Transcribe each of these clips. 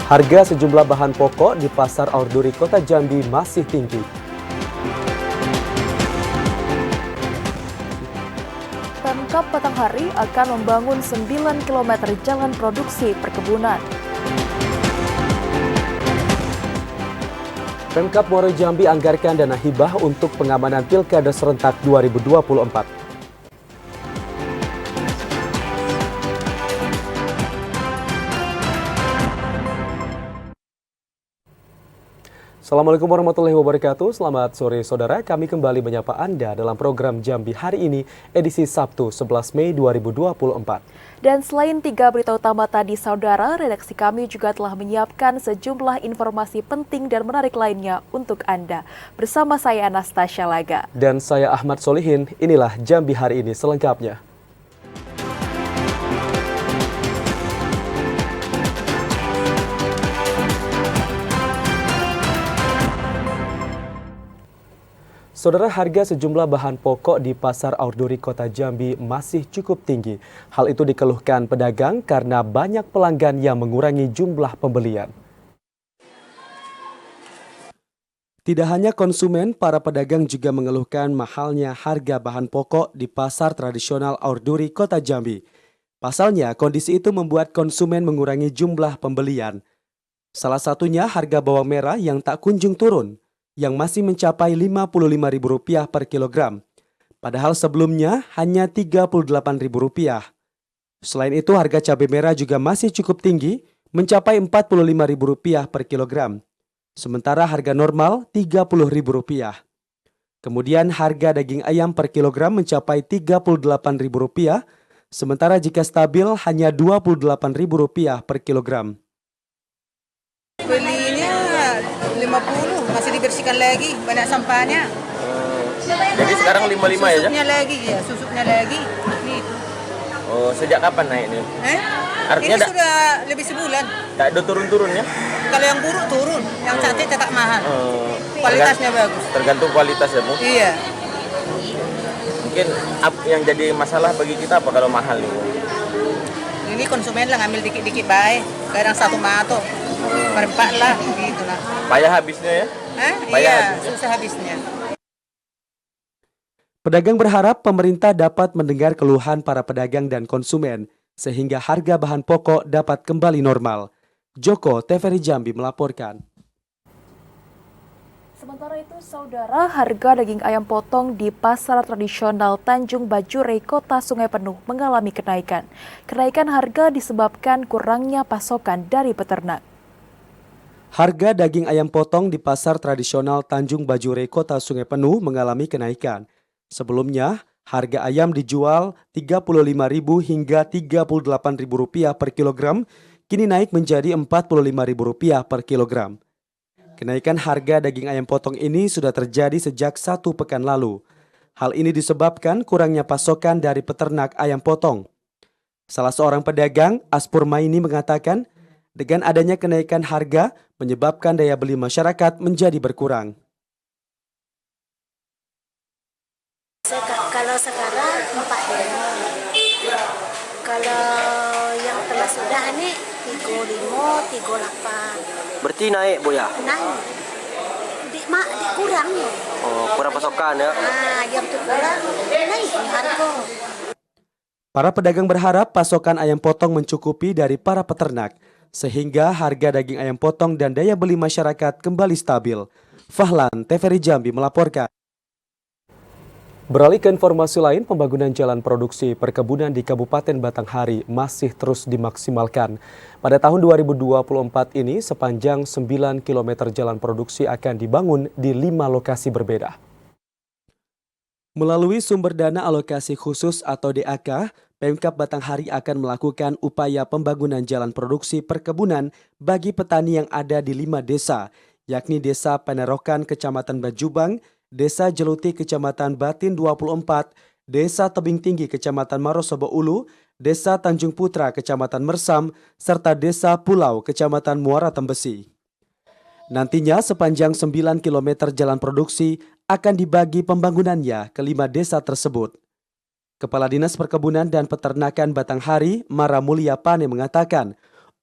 Harga sejumlah bahan pokok di Pasar Aurduri Kota Jambi masih tinggi. Pemkab Batanghari akan membangun 9 km jalan produksi perkebunan. Pemkab Muaro Jambi anggarkan dana hibah untuk pengamanan Pilkada serentak 2024. Assalamualaikum warahmatullahi wabarakatuh. Selamat sore saudara, kami kembali menyapa Anda dalam program Jambi hari ini, edisi Sabtu 11 Mei 2024. Dan selain 3 berita utama tadi saudara, redaksi kami juga telah menyiapkan sejumlah informasi penting dan menarik lainnya untuk Anda. Bersama saya Anastasia Laga. Dan saya Ahmad Solihin, inilah Jambi hari ini selengkapnya. Saudara, harga sejumlah bahan pokok di Pasar Aurduri Kota Jambi masih cukup tinggi. Hal itu dikeluhkan pedagang karena banyak pelanggan yang mengurangi jumlah pembelian. Tidak hanya konsumen, para pedagang juga mengeluhkan mahalnya harga bahan pokok di Pasar Tradisional Aurduri Kota Jambi. Pasalnya, kondisi itu membuat konsumen mengurangi jumlah pembelian. Salah satunya harga bawang merah yang tak kunjung turun, yang masih mencapai Rp55.000 per kilogram. Padahal sebelumnya hanya Rp38.000. Selain itu, harga cabai merah juga masih cukup tinggi, mencapai Rp45.000 per kilogram. Sementara harga normal Rp30.000. Kemudian harga daging ayam per kilogram mencapai Rp38.000, sementara jika stabil hanya Rp28.000 per kilogram. Belinya 50, masih dibersihkan lagi, banyak sampahnya. Jadi sekarang 55 ya? Susupnya lagi, ya, susupnya lagi. Gitu. Oh, sejak kapan naiknya? Artinya Ini sudah lebih sebulan. tak ada turun-turun ya? Kalau yang buruk turun, yang cantik tetap mahal. Kualitasnya bagus. Tergantung kualitas ya, Bu? Iya. Mungkin yang jadi masalah bagi kita apa kalau mahal nih, Bu? Ini konsumen lah ngambil dikit-dikit baik. Kadang satu mato, berempat lah, gitu lah. Payah habisnya ya? Iya, susah habisnya. Pedagang berharap pemerintah dapat mendengar keluhan para pedagang dan konsumen, sehingga harga bahan pokok dapat kembali normal. Joko TVRI Jambi melaporkan. Sementara itu, saudara, harga daging ayam potong di Pasar Tradisional Tanjung Bajure, Kota Sungai Penuh mengalami kenaikan. Kenaikan harga disebabkan kurangnya pasokan dari peternak. Harga daging ayam potong di Pasar Tradisional Tanjung Bajure, Kota Sungai Penuh mengalami kenaikan. Sebelumnya, harga ayam dijual Rp35.000 hingga Rp38.000 per kilogram, kini naik menjadi Rp45.000 per kilogram. Kenaikan harga daging ayam potong ini sudah terjadi sejak 1 pekan lalu. Hal ini disebabkan kurangnya pasokan dari peternak ayam potong. Salah seorang pedagang, Aspur Maini, mengatakan, dengan adanya kenaikan harga menyebabkan daya beli masyarakat menjadi berkurang. Kalau sekarang 4.000. Kalau yang telah sudah ini 35, 38. Berarti naik, Bu ya? Naik. Kurang ya. Oh, kurang pasokan ya? Yang tu kurang, naik harga. Para pedagang berharap pasokan ayam potong mencukupi dari para peternak, sehingga harga daging ayam potong dan daya beli masyarakat kembali stabil. Fahlan, TVRI Jambi melaporkan. Beralih ke informasi lain, pembangunan jalan produksi perkebunan di Kabupaten Batanghari masih terus dimaksimalkan. Pada tahun 2024 ini, sepanjang 9 km jalan produksi akan dibangun di 5 lokasi berbeda. Melalui sumber dana alokasi khusus atau DAK, Pemkab Batanghari akan melakukan upaya pembangunan jalan produksi perkebunan bagi petani yang ada di 5 desa, yakni Desa Penerokan, Kecamatan Bajubang, Desa Jeluti, Kecamatan Batin 24, Desa Tebing Tinggi, Kecamatan Marosobo Ulu, Desa Tanjung Putra, Kecamatan Mersam, serta Desa Pulau, Kecamatan Muara Tembesi. Nantinya sepanjang 9 km jalan produksi akan dibagi pembangunannya ke 5 desa tersebut. Kepala Dinas Perkebunan dan Peternakan Batanghari, Mara Mulia Pane, mengatakan,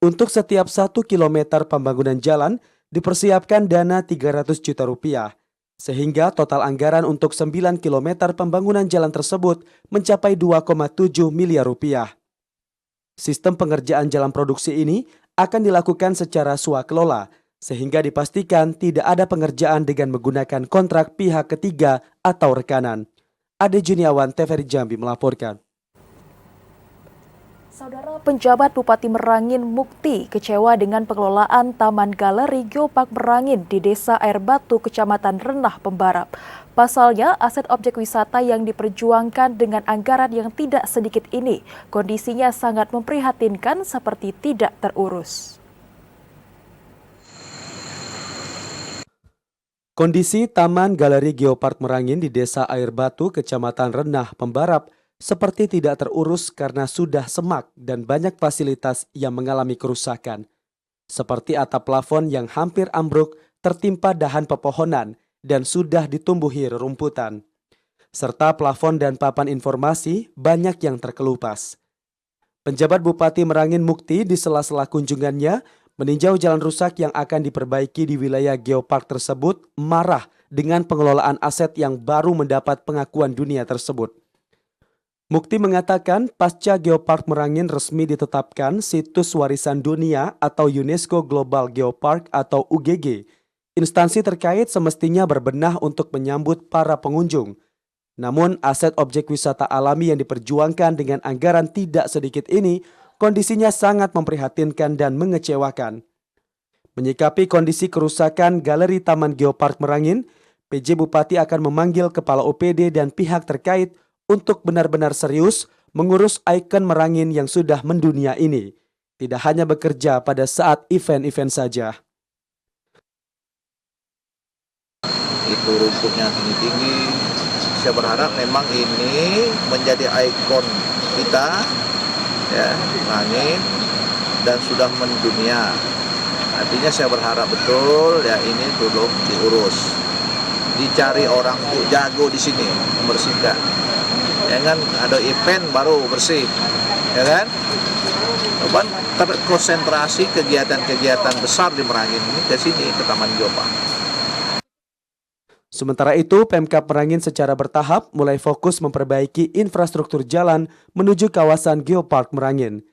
Untuk setiap 1 kilometer pembangunan jalan dipersiapkan dana 300 juta rupiah, sehingga total anggaran untuk 9 kilometer pembangunan jalan tersebut mencapai 2,7 miliar rupiah. Sistem pengerjaan jalan produksi ini akan dilakukan secara swakelola, sehingga dipastikan tidak ada pengerjaan dengan menggunakan kontrak pihak ketiga atau rekanan. Ade Juniawan, TVRI Jambi melaporkan. Saudara penjabat Bupati Merangin Mukti kecewa dengan pengelolaan Taman Galeri Geopark Merangin di Desa Air Batu, Kecamatan Renah Pembarap. Pasalnya, aset objek wisata yang diperjuangkan dengan anggaran yang tidak sedikit ini, kondisinya sangat memprihatinkan seperti tidak terurus. Kondisi Taman Galeri Geopark Merangin di Desa Air Batu, Kecamatan Renah Pembarap seperti tidak terurus karena sudah semak dan banyak fasilitas yang mengalami kerusakan. Seperti atap plafon yang hampir ambruk tertimpa dahan pepohonan dan sudah ditumbuhi rerumputan. Serta plafon dan papan informasi banyak yang terkelupas. Penjabat Bupati Merangin Mukti di sela-sela kunjungannya meninjau jalan rusak yang akan diperbaiki di wilayah geopark tersebut marah dengan pengelolaan aset yang baru mendapat pengakuan dunia tersebut. Mukti mengatakan pasca Geopark Merangin resmi ditetapkan situs warisan dunia atau UNESCO Global Geopark atau UGG, instansi terkait semestinya berbenah untuk menyambut para pengunjung. Namun aset objek wisata alami yang diperjuangkan dengan anggaran tidak sedikit ini kondisinya sangat memprihatinkan dan mengecewakan. Menyikapi kondisi kerusakan Galeri Taman Geopark Merangin, PJ Bupati akan memanggil Kepala OPD dan pihak terkait untuk benar-benar serius mengurus ikon Merangin yang sudah mendunia ini. Tidak hanya bekerja pada saat event-event saja. Itu rumputnya tinggi-tinggi. Saya berharap memang ini menjadi ikon kita, ya, Merangin, dan sudah mendunia. Artinya saya berharap betul ya ini tolong diurus. Dicari orang untuk jago di sini membersihkan. Jangan ada event baru bersih, ya kan? Coba terkonsentrasi kegiatan-kegiatan besar di Merangin ini ke sini, ke Taman Geopark. Sementara itu, Pemkab Merangin secara bertahap mulai fokus memperbaiki infrastruktur jalan menuju kawasan Geopark Merangin.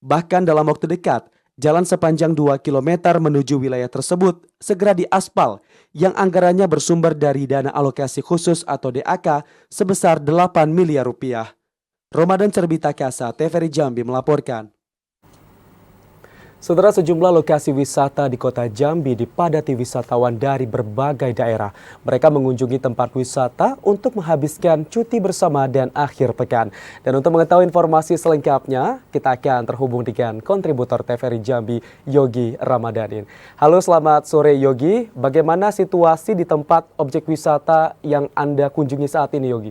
Bahkan dalam waktu dekat, jalan sepanjang 2 km menuju wilayah tersebut segera diaspal yang anggarannya bersumber dari dana alokasi khusus atau DAK sebesar 8 miliar rupiah. Ramadan Cerbita Kasa, TVRI Jambi melaporkan. Saudara, sejumlah lokasi wisata di kota Jambi dipadati wisatawan dari berbagai daerah. Mereka mengunjungi tempat wisata untuk menghabiskan cuti bersama dan akhir pekan. Dan untuk mengetahui informasi selengkapnya, kita akan terhubung dengan kontributor TVRI Jambi, Yogi Ramadanin. Halo, selamat sore Yogi. Bagaimana situasi di tempat objek wisata yang Anda kunjungi saat ini, Yogi?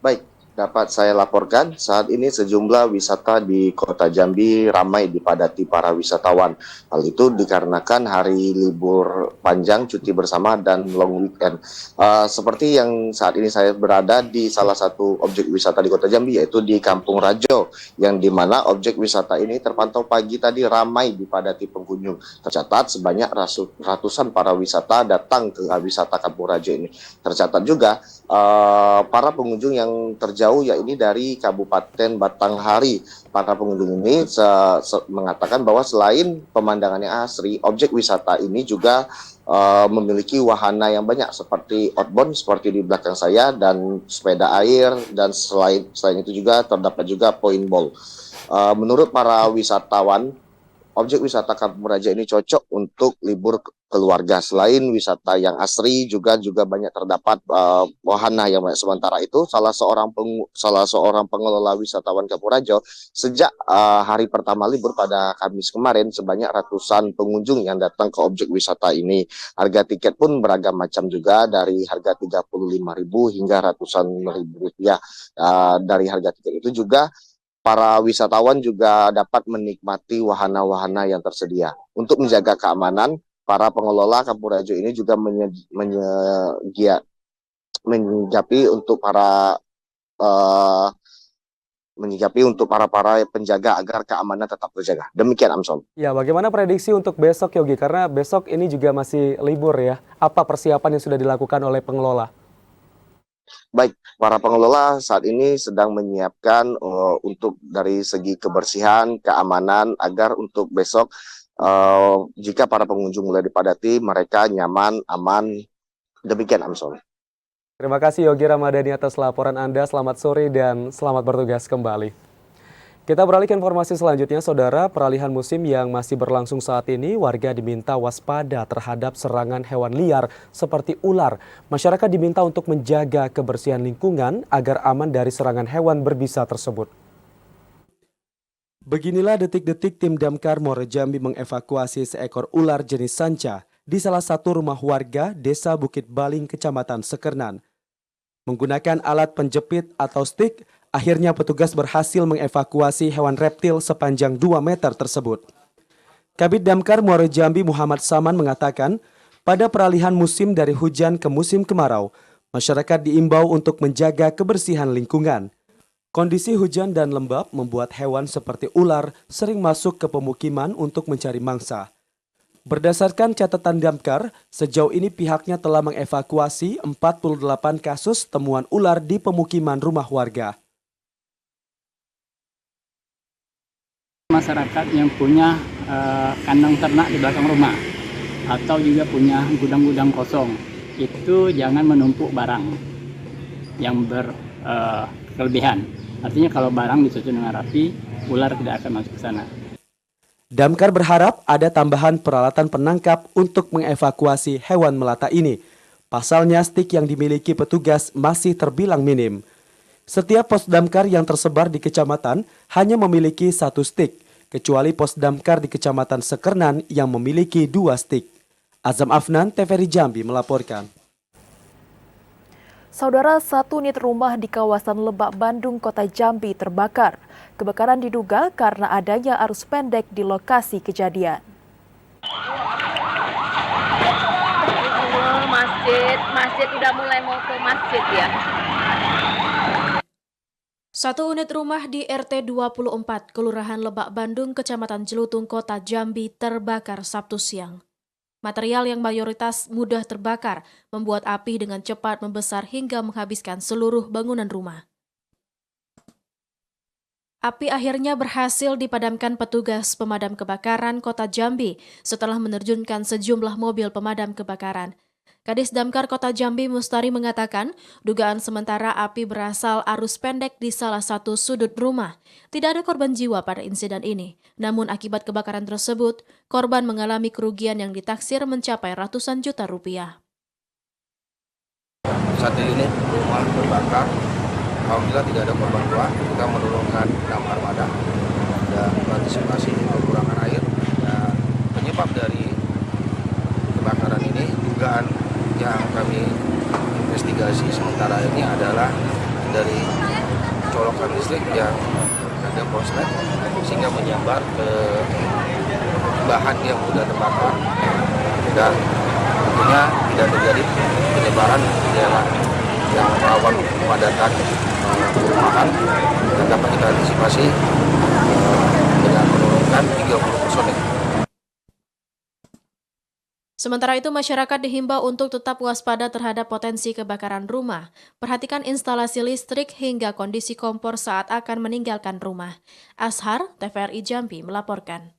Baik. Dapat saya laporkan, saat ini sejumlah wisata di Kota Jambi ramai dipadati para wisatawan. Hal itu dikarenakan hari libur panjang, cuti bersama, dan long weekend. Seperti yang saat ini saya berada di salah satu objek wisata di Kota Jambi, yaitu di Kampung Rajo, yang dimana objek wisata ini terpantau pagi tadi ramai dipadati pengunjung. Tercatat sebanyak ratusan para wisata datang ke wisata Kampung Rajo ini. Tercatat juga para pengunjung yang terjauh, yakni dari Kabupaten Batanghari. Para pengunjung ini mengatakan bahwa selain pemandangannya asri, objek wisata ini juga memiliki wahana yang banyak seperti outbound seperti di belakang saya, dan sepeda air, dan selain itu juga terdapat juga paintball. Menurut para wisatawan, objek wisata Kampung Raja ini cocok untuk libur keluarga. Selain wisata yang asri, juga banyak terdapat wahana yang banyak. Sementara itu, salah seorang pengelola wisatawan Kampung Raja, sejak hari pertama libur pada Kamis kemarin, sebanyak ratusan pengunjung yang datang ke objek wisata ini. Harga tiket pun beragam macam juga, dari harga 35.000 hingga ratusan ribu rupiah. Dari harga tiket itu juga para wisatawan juga dapat menikmati wahana-wahana yang tersedia. Untuk menjaga keamanan, para pengelola Kampung Rajo ini juga menyikapi untuk para menyikapi untuk para penjaga agar keamanan tetap terjaga. Demikian Amson. Ya, bagaimana prediksi untuk besok Yogi? Karena besok ini juga masih libur ya. Apa persiapan yang sudah dilakukan oleh pengelola? Baik, para pengelola saat ini sedang menyiapkan untuk dari segi kebersihan, keamanan agar untuk besok jika para pengunjung mulai dipadati mereka nyaman, aman. Demikian Amson. Terima kasih Yogi Ramadhani atas laporan Anda. Selamat sore dan selamat bertugas kembali. Kita beralih ke informasi selanjutnya, Saudara. Peralihan musim yang masih berlangsung saat ini, warga diminta waspada terhadap serangan hewan liar seperti ular. Masyarakat diminta untuk menjaga kebersihan lingkungan agar aman dari serangan hewan berbisa tersebut. Beginilah detik-detik tim Damkar Muara Jambi mengevakuasi seekor ular jenis sanca di salah satu rumah warga Desa Bukit Baling, Kecamatan Sekernan. Menggunakan alat penjepit atau stik, akhirnya petugas berhasil mengevakuasi hewan reptil sepanjang 2 meter tersebut. Kabid Damkar Muara Jambi Muhammad Saman mengatakan, pada peralihan musim dari hujan ke musim kemarau, masyarakat diimbau untuk menjaga kebersihan lingkungan. Kondisi hujan dan lembab membuat hewan seperti ular sering masuk ke pemukiman untuk mencari mangsa. Berdasarkan catatan Damkar, sejauh ini pihaknya telah mengevakuasi 48 kasus temuan ular di pemukiman rumah warga. Masyarakat yang punya kandang ternak di belakang rumah atau juga punya gudang-gudang kosong, itu jangan menumpuk barang yang berkelebihan. Artinya kalau barang disusun dengan rapi, ular tidak akan masuk ke sana. Damkar berharap ada tambahan peralatan penangkap untuk mengevakuasi hewan melata ini. Pasalnya stik yang dimiliki petugas masih terbilang minim. Setiap pos damkar yang tersebar di kecamatan hanya memiliki 1 stik, kecuali pos damkar di Kecamatan Sekernan yang memiliki 2 stik. Azam Afnan, TVRI Jambi melaporkan. Saudara, 1 unit rumah di kawasan Lebak, Bandung, Kota Jambi terbakar. Kebakaran diduga karena adanya arus pendek di lokasi kejadian. Masjid udah mulai mau ke masjid ya. 1 unit rumah di RT 24, Kelurahan Lebak, Bandung, Kecamatan Jelutung, Kota Jambi terbakar Sabtu siang. Material yang mayoritas mudah terbakar membuat api dengan cepat membesar hingga menghabiskan seluruh bangunan rumah. Api akhirnya berhasil dipadamkan petugas pemadam kebakaran Kota Jambi setelah menerjunkan sejumlah mobil pemadam kebakaran. Kadis Damkar Kota Jambi Mustari mengatakan, dugaan sementara api berasal arus pendek di salah satu sudut rumah. Tidak ada korban jiwa pada insiden ini. Namun akibat kebakaran tersebut, korban mengalami kerugian yang ditaksir mencapai ratusan juta rupiah. 1 unit rumah terbakar. Alhamdulillah tidak ada korban jiwa. Kita menurunkan 6 armada dan mengantisipasi kekurangan air. Dan penyebab dari kebakaran ini, dugaan yang kami investigasi sementara ini adalah dari colokan listrik yang ada korslet sehingga menyambar ke bahan yang sudah terbakar dan tentunya tidak terjadi penyebaran di daerah yang rawan kepadatan perumahan dan dapat kita antisipasi dengan menurunkan 30 personel. Sementara itu, masyarakat dihimbau untuk tetap waspada terhadap potensi kebakaran rumah. Perhatikan instalasi listrik hingga kondisi kompor saat akan meninggalkan rumah. Ashar, TVRI Jambi melaporkan.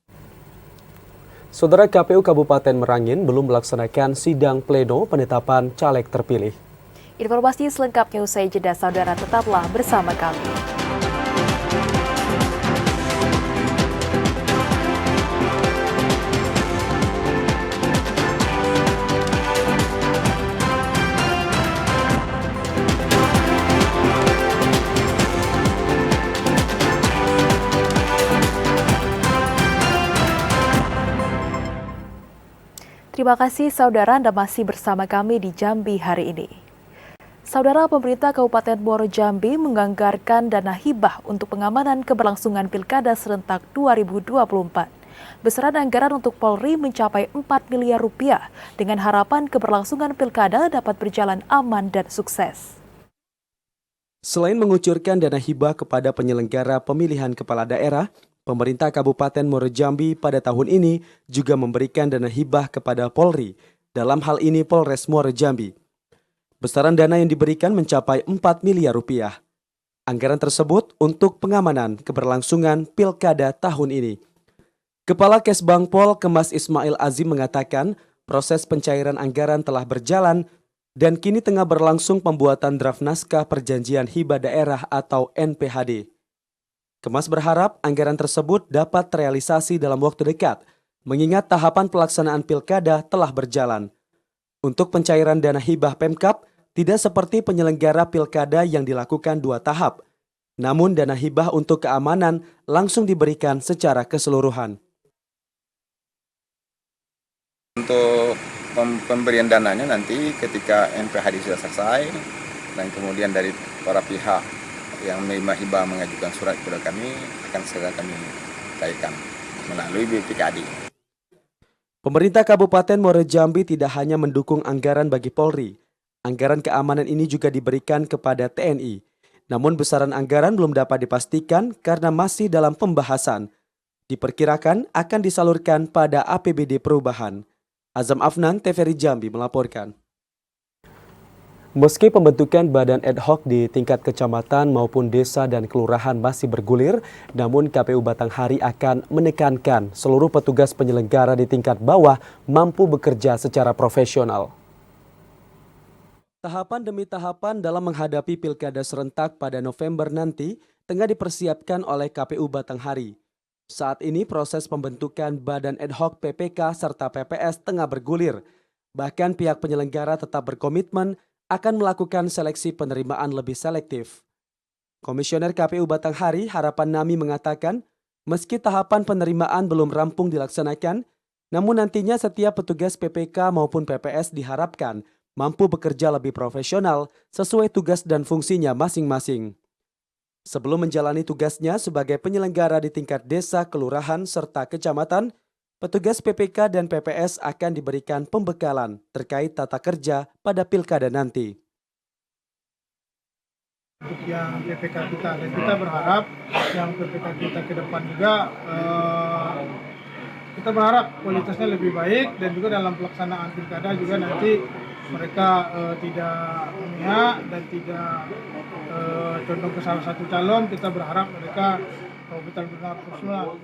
Saudara, KPU Kabupaten Merangin belum melaksanakan sidang pleno penetapan caleg terpilih. Informasi selengkapnya usai jeda, saudara, tetaplah bersama kami. Terima kasih saudara, Anda masih bersama kami di Jambi hari ini. Saudara, pemerintah Kabupaten Muara Jambi menganggarkan dana hibah untuk pengamanan keberlangsungan Pilkada serentak 2024. Besaran anggaran untuk Polri mencapai 4 miliar rupiah dengan harapan keberlangsungan Pilkada dapat berjalan aman dan sukses. Selain mengucurkan dana hibah kepada penyelenggara pemilihan kepala daerah, pemerintah Kabupaten Muaro Jambi pada tahun ini juga memberikan dana hibah kepada Polri, dalam hal ini Polres Muaro Jambi. Besaran dana yang diberikan mencapai 4 miliar rupiah. Anggaran tersebut untuk pengamanan keberlangsungan Pilkada tahun ini. Kepala Kesbangpol Kemas Ismail Azim mengatakan proses pencairan anggaran telah berjalan dan kini tengah berlangsung pembuatan draft naskah perjanjian hibah daerah atau NPHD. Kemas berharap anggaran tersebut dapat terrealisasi dalam waktu dekat, mengingat tahapan pelaksanaan pilkada telah berjalan. Untuk pencairan dana hibah Pemkab, tidak seperti penyelenggara pilkada yang dilakukan 2 tahap, namun dana hibah untuk keamanan langsung diberikan secara keseluruhan. Untuk pemberian dananya nanti ketika NPHD sudah selesai dan kemudian dari para pihak yang menerima hibah mengajukan surat kepada kami akan segera kami cairkan melalui BPKD. Pemerintah Kabupaten Muaro Jambi tidak hanya mendukung anggaran bagi Polri. Anggaran keamanan ini juga diberikan kepada TNI. Namun besaran anggaran belum dapat dipastikan karena masih dalam pembahasan. Diperkirakan akan disalurkan pada APBD perubahan. Azam Afnan, TVRI Jambi melaporkan. Meski pembentukan badan ad hoc di tingkat kecamatan maupun desa dan kelurahan masih bergulir, namun KPU Batanghari akan menekankan seluruh petugas penyelenggara di tingkat bawah mampu bekerja secara profesional. Tahapan demi tahapan dalam menghadapi pilkada serentak pada November nanti tengah dipersiapkan oleh KPU Batanghari. Saat ini proses pembentukan badan ad hoc PPK serta PPS tengah bergulir. Bahkan pihak penyelenggara tetap berkomitmen akan melakukan seleksi penerimaan lebih selektif. Komisioner KPU Batanghari Harapan Nami mengatakan, meski tahapan penerimaan belum rampung dilaksanakan, namun nantinya setiap petugas PPK maupun PPS diharapkan mampu bekerja lebih profesional sesuai tugas dan fungsinya masing-masing. Sebelum menjalani tugasnya sebagai penyelenggara di tingkat desa, kelurahan, serta kecamatan, petugas PPK dan PPS akan diberikan pembekalan terkait tata kerja pada pilkada nanti. Untuk yang PPK kita, dan kita berharap yang PPK kita ke depan juga kita berharap kualitasnya lebih baik dan juga dalam pelaksanaan pilkada juga nanti mereka tidak memihak dan tidak condong ke salah satu calon. Kita berharap mereka benar-benar profesional.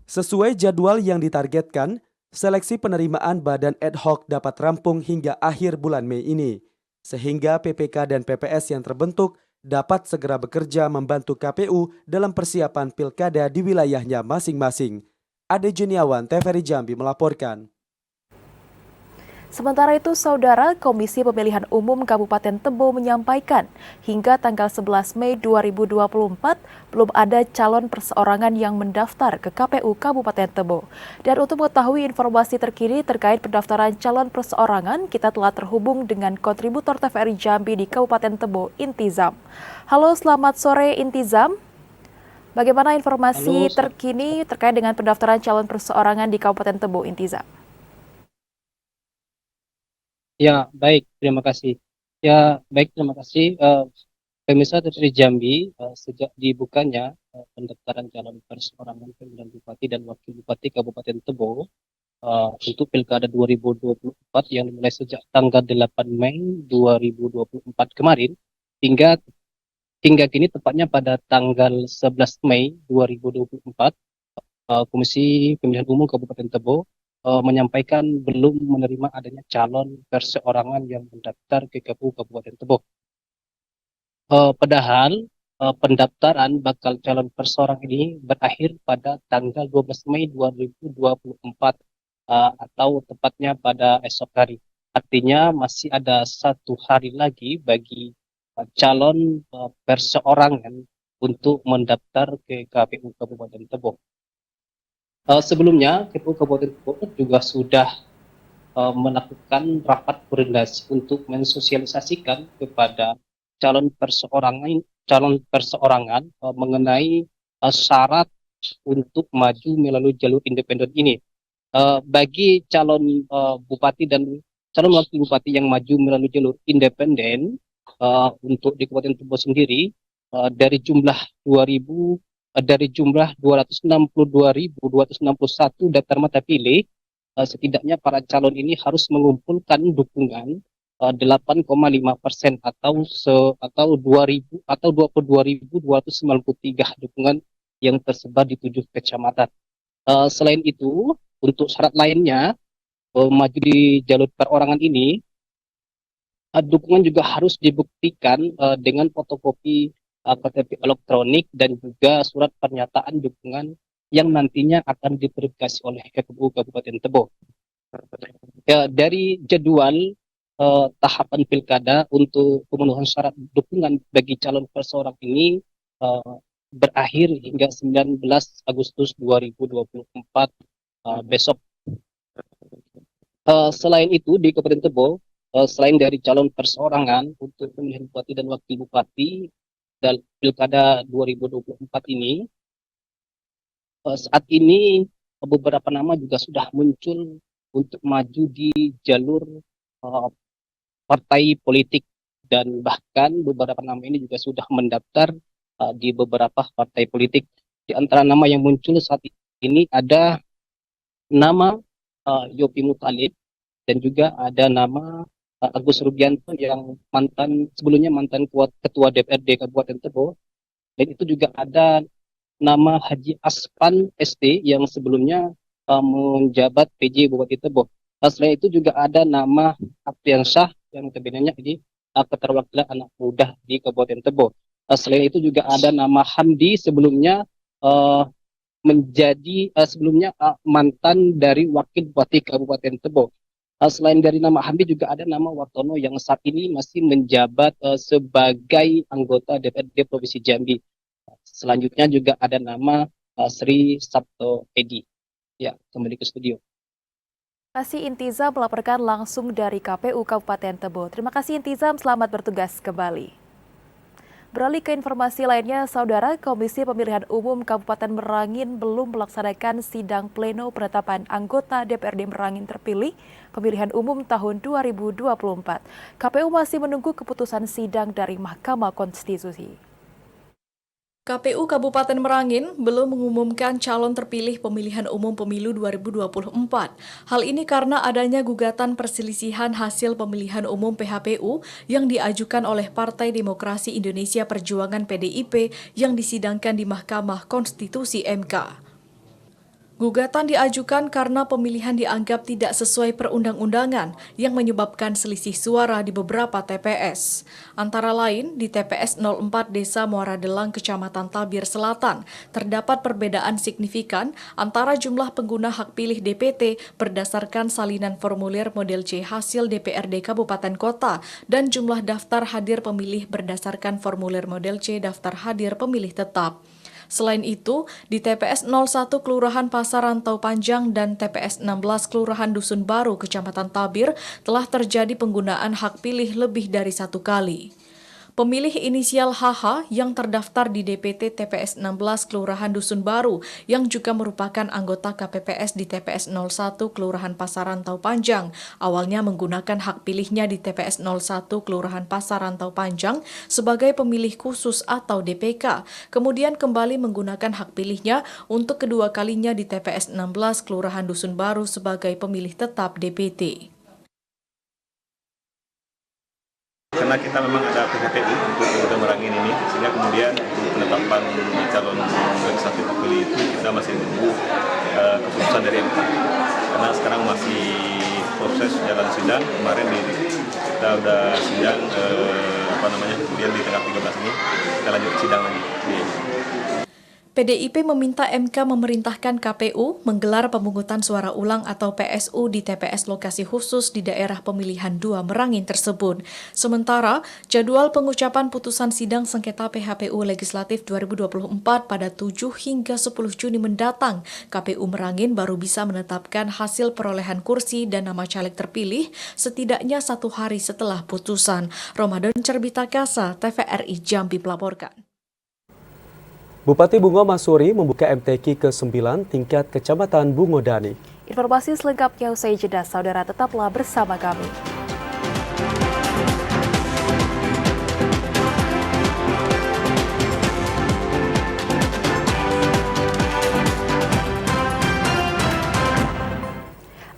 Sesuai jadwal yang ditargetkan, seleksi penerimaan badan ad hoc dapat rampung hingga akhir bulan Mei ini, sehingga PPK dan PPS yang terbentuk dapat segera bekerja membantu KPU dalam persiapan pilkada di wilayahnya masing-masing. Ade Juniawan, TVRI Jambi melaporkan. Sementara itu, Saudara, Komisi Pemilihan Umum Kabupaten Tebo menyampaikan hingga tanggal 11 Mei 2024 belum ada calon perseorangan yang mendaftar ke KPU Kabupaten Tebo. Dan untuk mengetahui informasi terkini terkait pendaftaran calon perseorangan, kita telah terhubung dengan kontributor TVRI Jambi di Kabupaten Tebo, Intizam. Halo, selamat sore Intizam. Bagaimana informasi terkini terkait dengan pendaftaran calon perseorangan di Kabupaten Tebo, Intizam? Ya, baik, terima kasih. Ya, baik, terima kasih. Pemirsa TVRI Jambi, sejak dibukanya pendaftaran calon perseorangan pemilihan bupati dan wakil bupati Kabupaten Tebo untuk Pilkada 2024 yang dimulai sejak tanggal 8 Mei 2024 kemarin hingga kini tepatnya pada tanggal 11 Mei 2024, Komisi Pemilihan Umum Kabupaten Tebo menyampaikan belum menerima adanya calon perseorangan yang mendaftar ke KPU Kabupaten Tebo. Padahal pendaftaran bakal calon perseorangan ini berakhir pada tanggal 12 Mei 2024 atau tepatnya pada esok hari. Artinya masih ada 1 hari lagi bagi calon perseorangan untuk mendaftar ke KPU Kabupaten Tebo. Sebelumnya, KPU Kabupaten Tebo juga sudah melakukan rapat koordinasi untuk mensosialisasikan kepada calon perseorangan mengenai syarat untuk maju melalui jalur independen ini. Bagi calon bupati dan calon wakil bupati yang maju melalui jalur independen, untuk di Kabupaten Tebo sendiri dari jumlah 262.261 daftar mata pilih, setidaknya para calon ini harus mengumpulkan dukungan 8,5% atau 22.293 dukungan yang tersebar di 7 kecamatan. Selain itu, untuk syarat lainnya maju di jalur perorangan ini, dukungan juga harus dibuktikan dengan fotokopi KTP elektronik dan juga surat pernyataan dukungan yang nantinya akan diverifikasi oleh KPU Kabupaten Tebo. Dari jadwal tahapan pilkada untuk pemenuhan syarat dukungan bagi calon perseorangan ini berakhir hingga 19 Agustus 2024 besok. Selain itu di Kabupaten Tebo, selain dari calon perseorangan untuk pemilihan bupati dan wakil bupati dalam pilkada 2024 ini, saat ini beberapa nama juga sudah muncul untuk maju di jalur partai politik, dan bahkan beberapa nama ini juga sudah mendaftar di beberapa partai politik. Di antara nama yang muncul saat ini ada nama Yopi Muthalib, dan juga ada nama Agus Rubianto yang sebelumnya mantan ketua DPRD Kabupaten Tebo, dan itu juga ada nama Haji Aspan SD yang sebelumnya menjabat PJ Bupati Tebo. Selain itu juga ada nama Apriansyah yang notabene ini keterwakilan anak muda di Kabupaten Tebo. Selain itu juga ada nama Hamdi sebelumnya sebelumnya mantan dari wakil bupati Kabupaten Tebo. Selain dari nama Hamdi juga ada nama Wartono yang saat ini masih menjabat sebagai anggota DPRD Provinsi Jambi. Selanjutnya juga ada nama Sri Sabto Edi. Ya, kembali ke studio. Terima kasih Intizam melaporkan langsung dari KPU Kabupaten Tebo. Terima kasih Intizam, selamat bertugas kembali. Beralih ke informasi lainnya, Saudara, Komisi Pemilihan Umum Kabupaten Merangin belum melaksanakan sidang pleno penetapan anggota DPRD Merangin terpilih pemilihan umum tahun 2024. KPU masih menunggu keputusan sidang dari Mahkamah Konstitusi. KPU Kabupaten Merangin belum mengumumkan calon terpilih pemilihan umum pemilu 2024. Hal ini karena adanya gugatan perselisihan hasil pemilihan umum PHPU yang diajukan oleh Partai Demokrasi Indonesia Perjuangan PDIP yang disidangkan di Mahkamah Konstitusi MK. Gugatan diajukan karena pemilihan dianggap tidak sesuai perundang-undangan yang menyebabkan selisih suara di beberapa TPS. Antara lain, di TPS 04 Desa Muara Delang, Kecamatan Tabir Selatan, terdapat perbedaan signifikan antara jumlah pengguna hak pilih DPT berdasarkan salinan formulir model C hasil DPRD Kabupaten Kota dan jumlah daftar hadir pemilih berdasarkan formulir model C daftar hadir pemilih tetap. Selain itu, di TPS 01 Kelurahan Pasar Rantau Panjang dan TPS 16 Kelurahan Dusun Baru, Kecamatan Tabir, telah terjadi penggunaan hak pilih lebih dari satu kali. Pemilih inisial HH yang terdaftar di DPT TPS 16 Kelurahan Dusun Baru yang juga merupakan anggota KPPS di TPS 01 Kelurahan Pasar Rantau Panjang awalnya menggunakan hak pilihnya di TPS 01 Kelurahan Pasar Rantau Panjang sebagai pemilih khusus atau DPK, kemudian kembali menggunakan hak pilihnya untuk kedua kalinya di TPS 16 Kelurahan Dusun Baru sebagai pemilih tetap DPT. Karena kita memang ada PHPU untuk Kabupaten Merangin ini, sehingga kemudian untuk penetapan calon legislatif terpilih itu kita masih menunggu keputusan dari MK. Karena sekarang masih proses jalan sidang, kemarin kita udah sidang kemudian di tanggal 13 ini kita lanjut sidang lagi. PDIP meminta MK memerintahkan KPU menggelar pemungutan suara ulang atau PSU di TPS lokasi khusus di daerah pemilihan 2 Merangin tersebut. Sementara, jadwal pengucapan putusan sidang sengketa PHPU Legislatif 2024 pada 7 hingga 10 Juni mendatang, KPU Merangin baru bisa menetapkan hasil perolehan kursi dan nama caleg terpilih setidaknya 1 hari setelah putusan. Ramadan Cerbitakasa, TVRI Jambi melaporkan. Bupati Bungo Masuri membuka MTQ ke-9 tingkat Kecamatan Bungodani. Informasi selengkapnya usai jeda, Saudara tetaplah bersama kami.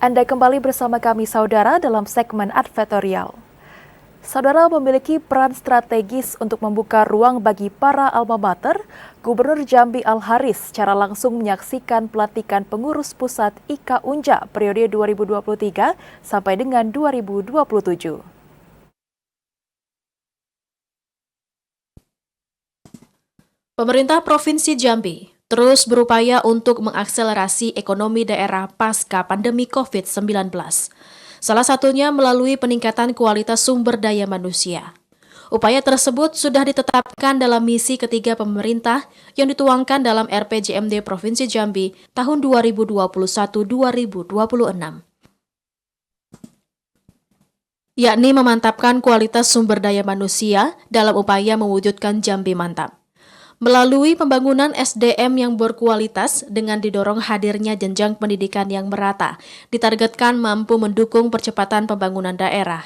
Anda kembali bersama kami saudara dalam segmen advertorial. Saudara, memiliki peran strategis untuk membuka ruang bagi para alma mater, Gubernur Jambi Al-Haris secara langsung menyaksikan pelantikan pengurus pusat IKA Unja periode 2023 sampai dengan 2027. Pemerintah Provinsi Jambi terus berupaya untuk mengakselerasi ekonomi daerah pasca pandemi COVID-19. Salah satunya melalui peningkatan kualitas sumber daya manusia. Upaya tersebut sudah ditetapkan dalam misi ketiga pemerintah yang dituangkan dalam RPJMD Provinsi Jambi tahun 2021-2026. Yakni memantapkan kualitas sumber daya manusia dalam upaya mewujudkan Jambi Mantap. Melalui pembangunan SDM yang berkualitas dengan didorong hadirnya jenjang pendidikan yang merata, ditargetkan mampu mendukung percepatan pembangunan daerah.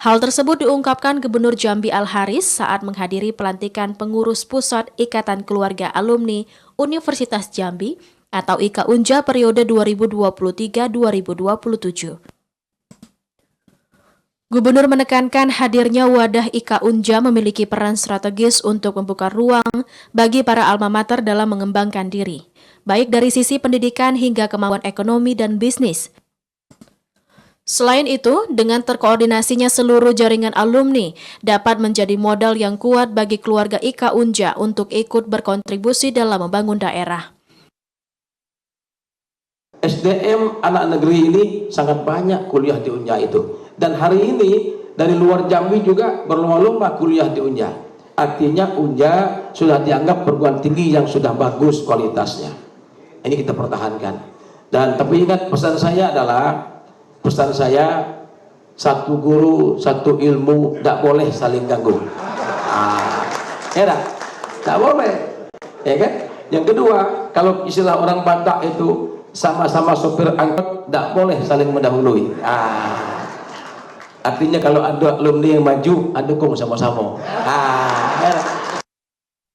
Hal tersebut diungkapkan Gubernur Jambi Al-Haris saat menghadiri pelantikan pengurus pusat Ikatan Keluarga Alumni Universitas Jambi atau IKA Unja periode 2023-2027. Gubernur menekankan hadirnya wadah IKA Unja memiliki peran strategis untuk membuka ruang bagi para alma mater dalam mengembangkan diri, baik dari sisi pendidikan hingga kemampuan ekonomi dan bisnis. Selain itu, dengan terkoordinasinya seluruh jaringan alumni dapat menjadi modal yang kuat bagi keluarga IKA Unja untuk ikut berkontribusi dalam membangun daerah. SDM anak negeri ini sangat banyak kuliah di Unja itu. Dan hari ini dari luar Jambi juga berlomba-lomba kuliah di Unja. Artinya Unja sudah dianggap perguruan tinggi yang sudah bagus kualitasnya. Ini kita pertahankan. Dan tapi ingat pesan saya satu guru, satu ilmu, tidak boleh saling ganggu. Tidak boleh. Ya kan? Yang kedua, kalau istilah orang Batak itu sama-sama sopir angkot, tidak boleh saling mendahului. Artinya kalau ada alumni yang maju, dukung sama-sama.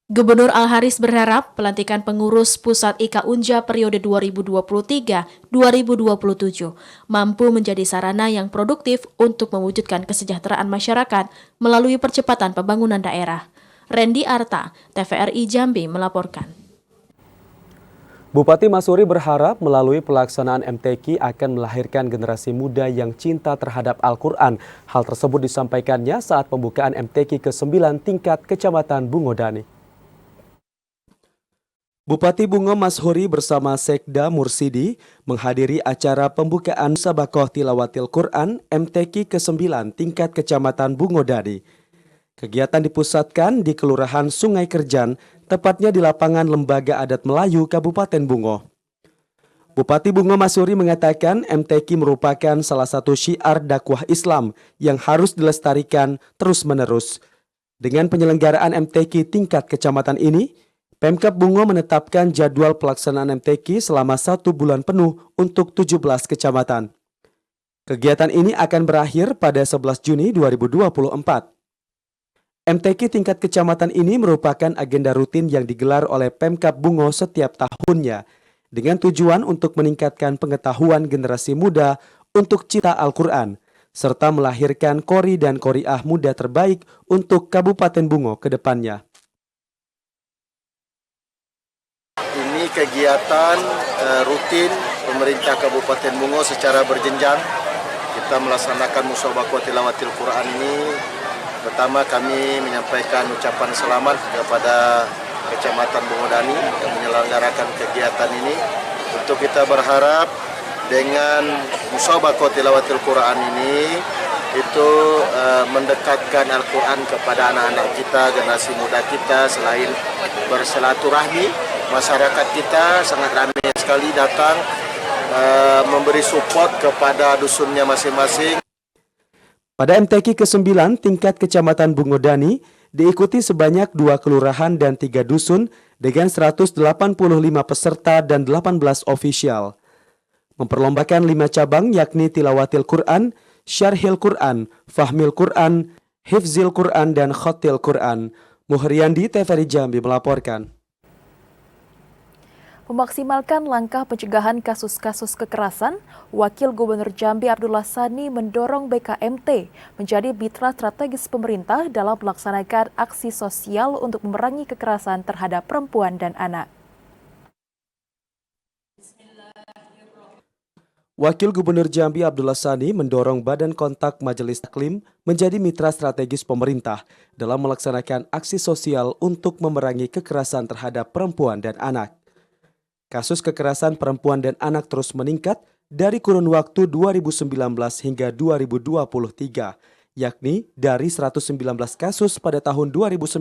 Gubernur Al-Haris berharap pelantikan pengurus pusat IKA Unja periode 2023-2027 mampu menjadi sarana yang produktif untuk mewujudkan kesejahteraan masyarakat melalui percepatan pembangunan daerah. Randy Arta, TVRI Jambi melaporkan. Bupati Masuri berharap melalui pelaksanaan MTQ akan melahirkan generasi muda yang cinta terhadap Al-Quran. Hal tersebut disampaikannya saat pembukaan MTQ ke-9 tingkat Kecamatan Bungodani. Bupati Bungo Mashuri bersama Sekda Mursidi menghadiri acara pembukaan Musabakoh Tilawatil Quran MTQ ke-9 tingkat Kecamatan Bungodani. Kegiatan dipusatkan di Kelurahan Sungai Kerjan, tepatnya di lapangan Lembaga Adat Melayu Kabupaten Bungo. Bupati Bungo Mashuri mengatakan MTQ merupakan salah satu syiar dakwah Islam yang harus dilestarikan terus-menerus. Dengan penyelenggaraan MTQ tingkat kecamatan ini, Pemkab Bungo menetapkan jadwal pelaksanaan MTQ selama 1 bulan penuh untuk 17 kecamatan. Kegiatan ini akan berakhir pada 11 Juni 2024. MTQ tingkat kecamatan ini merupakan agenda rutin yang digelar oleh Pemkab Bungo setiap tahunnya dengan tujuan untuk meningkatkan pengetahuan generasi muda untuk cinta Al-Quran serta melahirkan qori dan qoriah muda terbaik untuk Kabupaten Bungo ke depannya. Ini kegiatan rutin pemerintah Kabupaten Bungo secara berjenjang. Kita melaksanakan Musabakoh Tilawatil Quran ini. Pertama kami menyampaikan ucapan selamat kepada Kecamatan Bungodani yang menyelenggarakan kegiatan ini. Untuk kita berharap dengan Musabakoh Tilawatil Quran ini itu mendekatkan Al-Quran kepada anak-anak kita, generasi muda kita. Selain bersilaturahmi, masyarakat kita sangat ramai sekali datang memberi support kepada dusunnya masing-masing. Pada MTQ ke-9 tingkat Kecamatan Bungodani diikuti sebanyak 2 kelurahan dan 3 dusun dengan 185 peserta dan 18 ofisial. Memperlombakan 5 cabang yakni Tilawatil Quran, Syarhil Quran, Fahmil Quran, Hifzil Quran, dan Khotil Quran. Muhriandi, TVRI Jambi melaporkan. Memaksimalkan langkah pencegahan kasus-kasus kekerasan, Wakil Gubernur Jambi Abdullah Sani mendorong BKMT menjadi mitra strategis pemerintah dalam melaksanakan aksi sosial untuk memerangi kekerasan terhadap perempuan dan anak. Wakil Gubernur Jambi Abdullah Sani mendorong Badan Kontak Majelis Taklim menjadi mitra strategis pemerintah dalam melaksanakan aksi sosial untuk memerangi kekerasan terhadap perempuan dan anak. Kasus kekerasan perempuan dan anak terus meningkat dari kurun waktu 2019 hingga 2023, yakni dari 119 kasus pada tahun 2019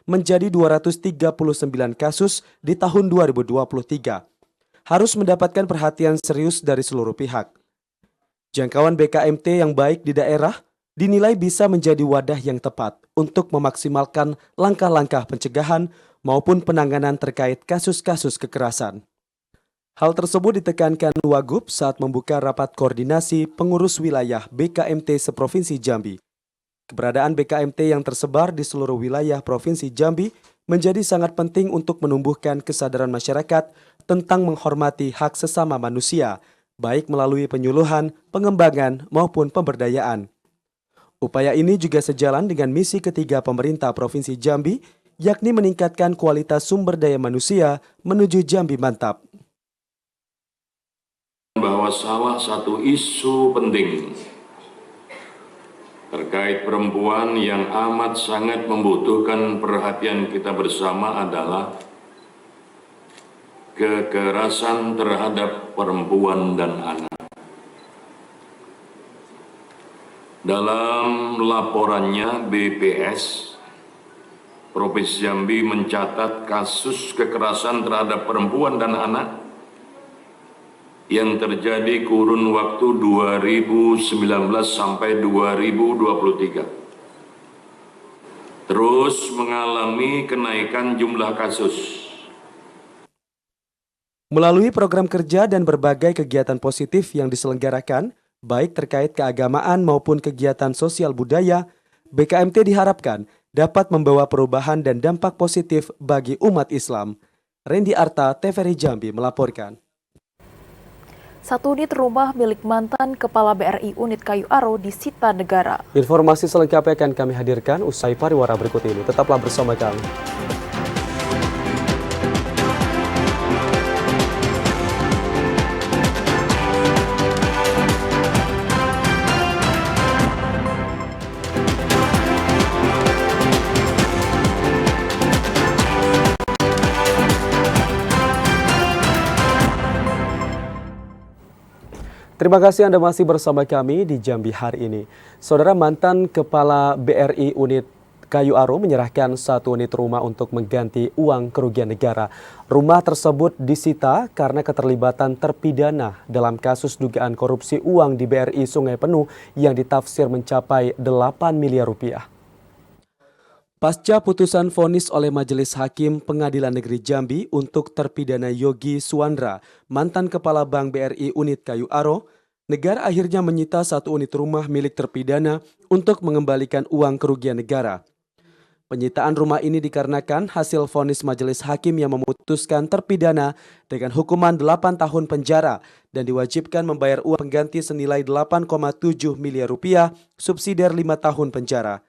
menjadi 239 kasus di tahun 2023. Harus mendapatkan perhatian serius dari seluruh pihak. Jangkauan BKMT yang baik di daerah dinilai bisa menjadi wadah yang tepat untuk memaksimalkan langkah-langkah pencegahan maupun penanganan terkait kasus-kasus kekerasan. Hal tersebut ditekankan Wagub saat membuka rapat koordinasi pengurus wilayah BKMT seprovinsi Jambi. Keberadaan BKMT yang tersebar di seluruh wilayah Provinsi Jambi menjadi sangat penting untuk menumbuhkan kesadaran masyarakat tentang menghormati hak sesama manusia, baik melalui penyuluhan, pengembangan, maupun pemberdayaan. Upaya ini juga sejalan dengan misi ketiga pemerintah Provinsi Jambi, yakni meningkatkan kualitas sumber daya manusia menuju Jambi Mantap. Bahwa salah satu isu penting terkait perempuan yang amat sangat membutuhkan perhatian kita bersama adalah kekerasan terhadap perempuan dan anak. Dalam laporannya BPS, Provinsi Jambi mencatat kasus kekerasan terhadap perempuan dan anak yang terjadi kurun waktu 2019 sampai 2023. Terus mengalami kenaikan jumlah kasus. Melalui program kerja dan berbagai kegiatan positif yang diselenggarakan, baik terkait keagamaan maupun kegiatan sosial budaya, BKMT diharapkan dapat membawa perubahan dan dampak positif bagi umat Islam. Randy Arta, TVRI Jambi melaporkan. Satu unit rumah milik mantan Kepala BRI unit Kayu Aro disita negara. Informasi selengkapnya akan kami hadirkan usai pariwara berikut ini. Tetaplah bersama kami. Terima kasih Anda masih bersama kami di Jambi hari ini. Saudara, mantan Kepala BRI unit Kayu Aro menyerahkan satu unit rumah untuk mengganti uang kerugian negara. Rumah tersebut disita karena keterlibatan terpidana dalam kasus dugaan korupsi uang di BRI Sungai Penuh yang ditafsir mencapai 8 miliar rupiah. Pasca putusan vonis oleh Majelis Hakim Pengadilan Negeri Jambi untuk terpidana Yogi Suandra, mantan Kepala Bank BRI unit Kayu Aro, negara akhirnya menyita satu unit rumah milik terpidana untuk mengembalikan uang kerugian negara. Penyitaan rumah ini dikarenakan hasil vonis Majelis Hakim yang memutuskan terpidana dengan hukuman 8 tahun penjara dan diwajibkan membayar uang pengganti senilai 8,7 miliar rupiah subsidiar 5 tahun penjara.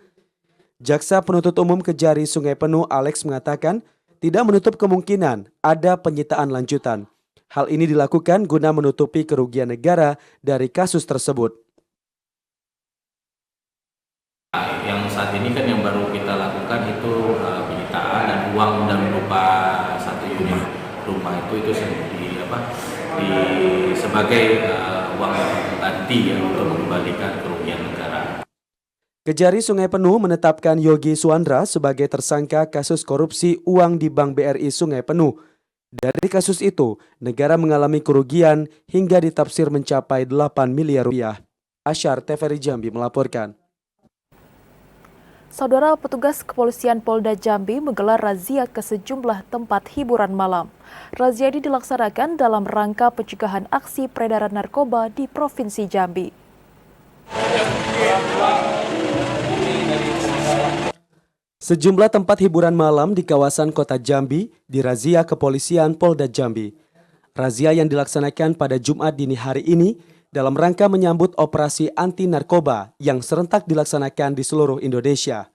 Jaksa Penuntut Umum Kejari Sungai Penuh Alex mengatakan tidak menutup kemungkinan ada penyitaan lanjutan. Hal ini dilakukan guna menutupi kerugian negara dari kasus tersebut. Yang saat ini kan yang baru kita lakukan itu penyitaan dan uang dalam berupa satu unit rumah itu sebagai uang ganti ya, untuk mengembalikan kerugian negara. Kejari Sungai Penuh menetapkan Yogi Suandra sebagai tersangka kasus korupsi uang di Bank BRI Sungai Penuh. Dari kasus itu, negara mengalami kerugian hingga ditafsir mencapai 8 miliar rupiah. Asyar, TVRI Jambi melaporkan. Saudara, petugas kepolisian Polda Jambi menggelar razia ke sejumlah tempat hiburan malam. Razia ini dilaksanakan dalam rangka pencegahan aksi peredaran narkoba di Provinsi Jambi. Sejumlah tempat hiburan malam di kawasan Kota Jambi dirazia kepolisian Polda Jambi. Razia yang dilaksanakan pada Jumat dini hari ini dalam rangka menyambut operasi anti narkoba yang serentak dilaksanakan di seluruh Indonesia.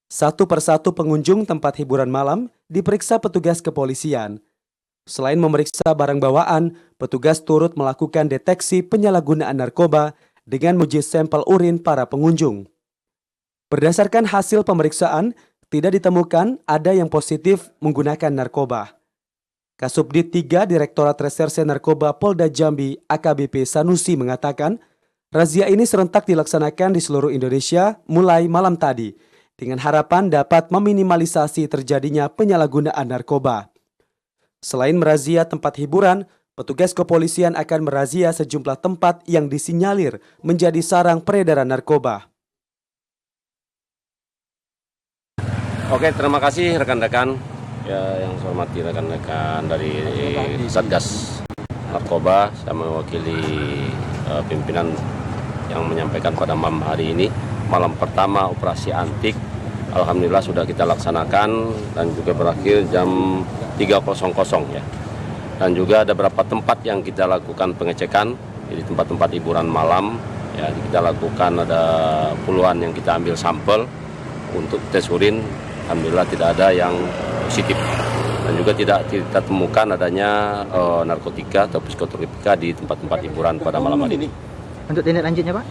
Satu persatu pengunjung tempat hiburan malam diperiksa petugas kepolisian. Selain memeriksa barang bawaan, petugas turut melakukan deteksi penyalahgunaan narkoba dengan menguji sampel urin para pengunjung. Berdasarkan hasil pemeriksaan, tidak ditemukan ada yang positif menggunakan narkoba. Kasubdit 3 Direktorat Reserse Narkoba Polda Jambi AKBP Sanusi mengatakan, razia ini serentak dilaksanakan di seluruh Indonesia mulai malam tadi, dengan harapan dapat meminimalisasi terjadinya penyalahgunaan narkoba. Selain merazia tempat hiburan, petugas kepolisian akan merazia sejumlah tempat yang disinyalir menjadi sarang peredaran narkoba. Oke, terima kasih rekan-rekan ya, yang saya hormati rekan-rekan dari Satgas Narkoba. Saya mewakili pimpinan yang menyampaikan pada malam hari ini, malam pertama operasi antik. Alhamdulillah sudah kita laksanakan dan juga berakhir jam 3.00 ya. Dan juga ada beberapa tempat yang kita lakukan pengecekan, jadi tempat-tempat hiburan malam ya, kita lakukan ada puluhan yang kita ambil sampel untuk tes urin. Alhamdulillah tidak ada yang positif dan juga tidak kita temukan adanya narkotika atau psikotropika di tempat-tempat hiburan pada malam hari ini. Untuk tindak lanjutnya Pak?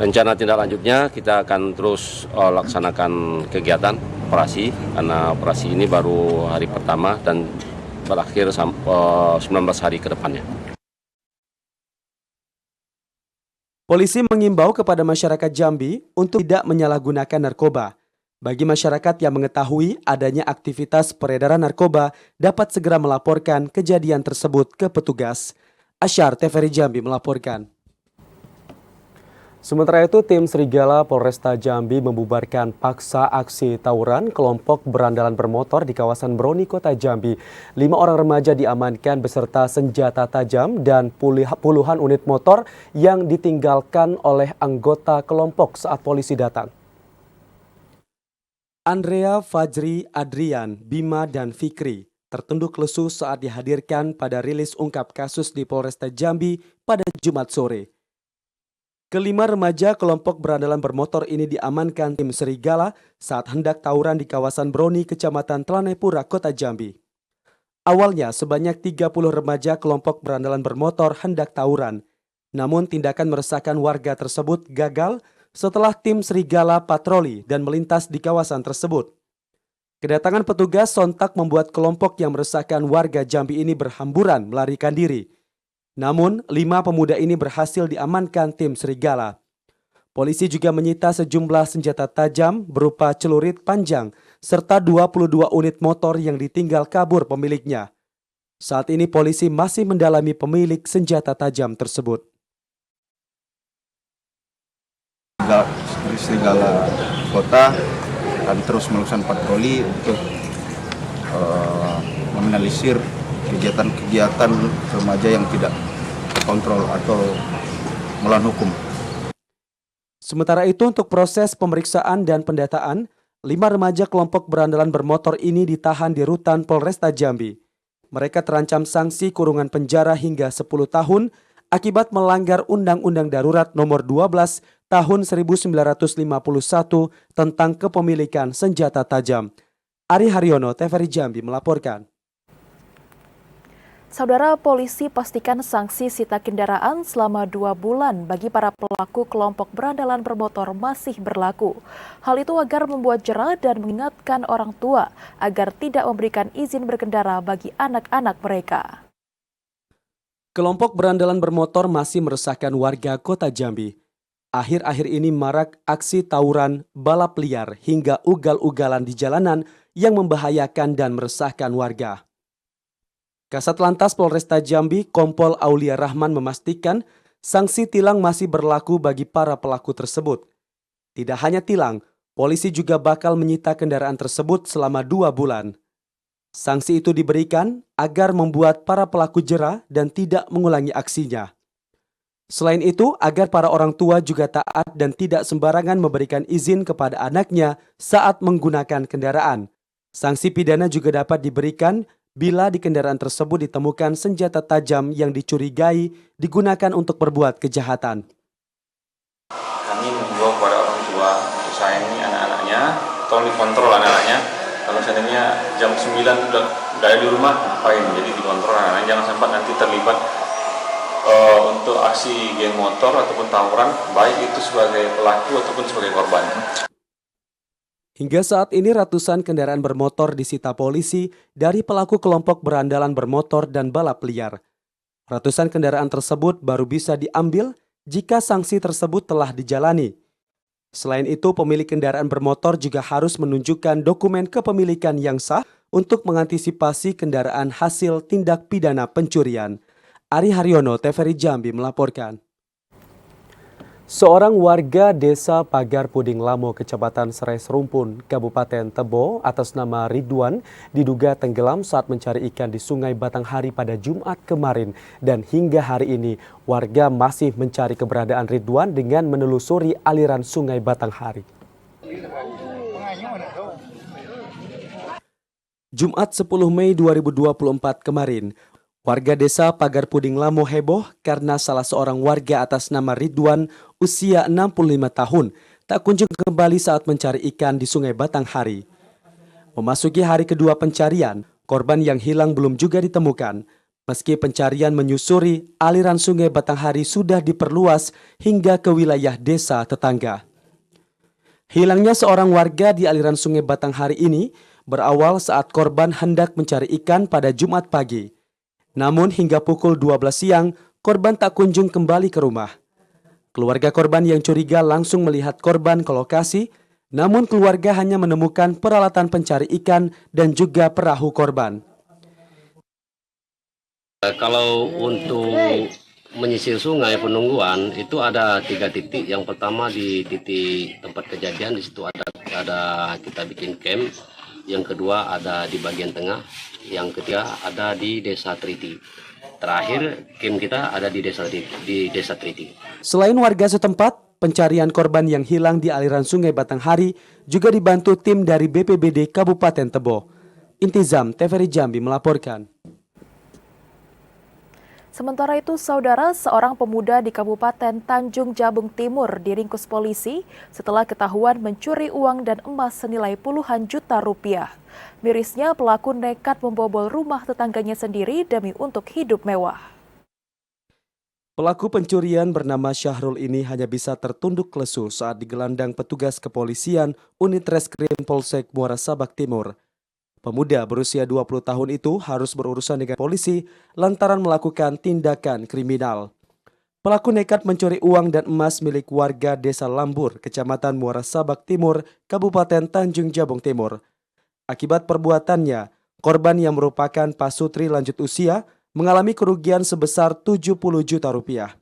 Rencana tindak lanjutnya kita akan terus laksanakan kegiatan operasi karena operasi ini baru hari pertama dan berakhir 19 hari ke depannya. Polisi mengimbau kepada masyarakat Jambi untuk tidak menyalahgunakan narkoba. Bagi masyarakat yang mengetahui adanya aktivitas peredaran narkoba dapat segera melaporkan kejadian tersebut ke petugas. Asyar TVRI Jambi melaporkan. Sementara itu, tim Serigala Polresta Jambi membubarkan paksa aksi tawuran kelompok berandalan bermotor di kawasan Broni, Kota Jambi. 5 orang remaja diamankan beserta senjata tajam dan puluhan unit motor yang ditinggalkan oleh anggota kelompok saat polisi datang. Andrea, Fajri, Adrian, Bima, dan Fikri tertunduk lesu saat dihadirkan pada rilis ungkap kasus di Polresta Jambi pada Jumat sore. Kelima remaja kelompok berandalan bermotor ini diamankan tim Serigala saat hendak tawuran di kawasan Broni, Kecamatan Telanepura, Kota Jambi. Awalnya sebanyak 30 remaja kelompok berandalan bermotor hendak tawuran. Namun tindakan meresahkan warga tersebut gagal setelah tim Serigala patroli dan melintas di kawasan tersebut. Kedatangan petugas sontak membuat kelompok yang meresahkan warga Jambi ini berhamburan melarikan diri. Namun, 5 pemuda ini berhasil diamankan tim Serigala. Polisi juga menyita sejumlah senjata tajam berupa celurit panjang serta 22 unit motor yang ditinggal kabur pemiliknya. Saat ini polisi masih mendalami pemilik senjata tajam tersebut. Serigala Kota akan terus melakukan patroli untuk meminimalisir kegiatan-kegiatan remaja yang tidak terkontrol atau melawan hukum. Sementara itu untuk proses pemeriksaan dan pendataan, 5 remaja kelompok berandalan bermotor ini ditahan di rutan Polresta Jambi. Mereka terancam sanksi kurungan penjara hingga 10 tahun akibat melanggar Undang-Undang Darurat Nomor 12 Tahun 1951 tentang kepemilikan senjata tajam. Ari Haryono, TVRI Jambi melaporkan. Saudara, polisi pastikan sanksi sita kendaraan selama 2 bulan bagi para pelaku kelompok berandalan bermotor masih berlaku. Hal itu agar membuat jera dan mengingatkan orang tua agar tidak memberikan izin berkendara bagi anak-anak mereka. Kelompok berandalan bermotor masih meresahkan warga Kota Jambi. Akhir-akhir ini marak aksi tawuran, balap liar hingga ugal-ugalan di jalanan yang membahayakan dan meresahkan warga. Kasat Lantas Polresta Jambi, Kompol Aulia Rahman memastikan sanksi tilang masih berlaku bagi para pelaku tersebut. Tidak hanya tilang, polisi juga bakal menyita kendaraan tersebut selama 2 bulan. Sanksi itu diberikan agar membuat para pelaku jera dan tidak mengulangi aksinya. Selain itu, agar para orang tua juga taat dan tidak sembarangan memberikan izin kepada anaknya saat menggunakan kendaraan. Sanksi pidana juga dapat diberikan bila di kendaraan tersebut ditemukan senjata tajam yang dicurigai digunakan untuk berbuat kejahatan. Kami menghimbau kepada orang tua untuk sayangi anak-anaknya, tolong dikontrol anak-anaknya. Kalau seandainya jam 9 udah ada di rumah, ngapain? Jadi dikontrol anak-anak, jangan sampai nanti terlibat untuk aksi geng motor ataupun tawuran, baik itu sebagai pelaku ataupun sebagai korban. Hingga saat ini ratusan kendaraan bermotor disita polisi dari pelaku kelompok berandalan bermotor dan balap liar. Ratusan kendaraan tersebut baru bisa diambil jika sanksi tersebut telah dijalani. Selain itu, pemilik kendaraan bermotor juga harus menunjukkan dokumen kepemilikan yang sah untuk mengantisipasi kendaraan hasil tindak pidana pencurian. Ari Haryono, TVRI Jambi melaporkan. Seorang warga desa Pagar Puding Lamo, Kecamatan Serai Serumpun, Kabupaten Tebo, atas nama Ridwan, diduga tenggelam saat mencari ikan di Sungai Batanghari pada Jumat kemarin. Dan hingga hari ini, warga masih mencari keberadaan Ridwan dengan menelusuri aliran Sungai Batanghari. Jumat 10 Mei 2024 kemarin, warga desa Pagar Puding Lamo heboh karena salah seorang warga atas nama Ridwan usia 65 tahun tak kunjung kembali saat mencari ikan di Sungai Batanghari. Memasuki hari kedua pencarian, korban yang hilang belum juga ditemukan. Meski pencarian menyusuri aliran Sungai Batanghari sudah diperluas hingga ke wilayah desa tetangga. Hilangnya seorang warga di aliran Sungai Batanghari ini berawal saat korban hendak mencari ikan pada Jumat pagi. Namun hingga pukul 12 siang, korban tak kunjung kembali ke rumah. Keluarga korban yang curiga langsung melihat korban ke lokasi, namun keluarga hanya menemukan peralatan pencari ikan dan juga perahu korban. Kalau untuk menyisir sungai penungguan itu ada 3 titik. Yang pertama di titik tempat kejadian, di situ ada kita bikin camp. Yang kedua ada di bagian tengah, yang ketiga ada di Desa Triti. Terakhir camp kita ada di Desa Triti. Selain warga setempat, pencarian korban yang hilang di aliran Sungai Batanghari juga dibantu tim dari BPBD Kabupaten Tebo. Intizam, TVRI Jambi melaporkan. Sementara itu, saudara, seorang pemuda di Kabupaten Tanjung Jabung Timur diringkus polisi setelah ketahuan mencuri uang dan emas senilai puluhan juta rupiah. Mirisnya, pelaku nekat membobol rumah tetangganya sendiri demi untuk hidup mewah. Pelaku pencurian bernama Syahrul ini hanya bisa tertunduk lesu saat digelandang petugas kepolisian unit reskrim Polsek Muara Sabak Timur. Pemuda berusia 20 tahun itu harus berurusan dengan polisi lantaran melakukan tindakan kriminal. Pelaku nekat mencuri uang dan emas milik warga Desa Lambur, Kecamatan Muara Sabak Timur, Kabupaten Tanjung Jabung Timur. Akibat perbuatannya, korban yang merupakan pasutri lanjut usia mengalami kerugian sebesar 70 juta rupiah.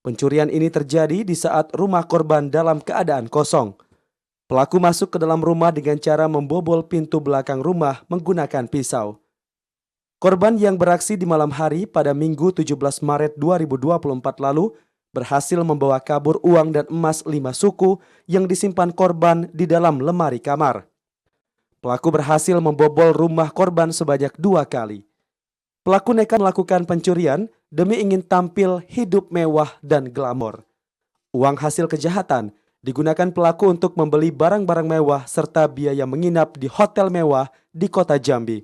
Pencurian ini terjadi di saat rumah korban dalam keadaan kosong. Pelaku masuk ke dalam rumah dengan cara membobol pintu belakang rumah menggunakan pisau. Korban yang beraksi di malam hari pada Minggu 17 Maret 2024 lalu berhasil membawa kabur uang dan emas 5 suku yang disimpan korban di dalam lemari kamar. Pelaku berhasil membobol rumah korban sebanyak 2 kali. Pelaku nekat melakukan pencurian demi ingin tampil hidup mewah dan glamor. Uang hasil kejahatan digunakan pelaku untuk membeli barang-barang mewah serta biaya menginap di hotel mewah di kota Jambi.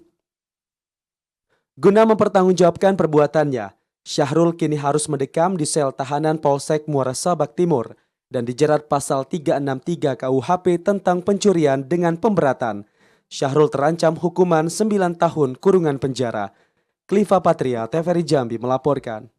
Guna mempertanggungjawabkan perbuatannya, Syahrul kini harus mendekam di sel tahanan Polsek Muara Sabak Timur dan dijerat pasal 363 KUHP tentang pencurian dengan pemberatan. Syahrul terancam hukuman 9 tahun kurungan penjara. Kliva Patria, TVRI Jambi melaporkan.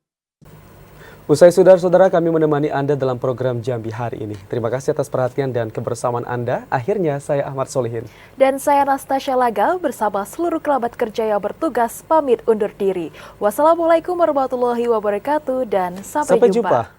Usai saudara-saudara, kami menemani Anda dalam program Jambi hari ini. Terima kasih atas perhatian dan kebersamaan Anda. Akhirnya saya Ahmad Solihin. Dan saya Nastasya Laga bersama seluruh kerabat kerja yang bertugas pamit undur diri. Wassalamualaikum warahmatullahi wabarakatuh dan sampai jumpa.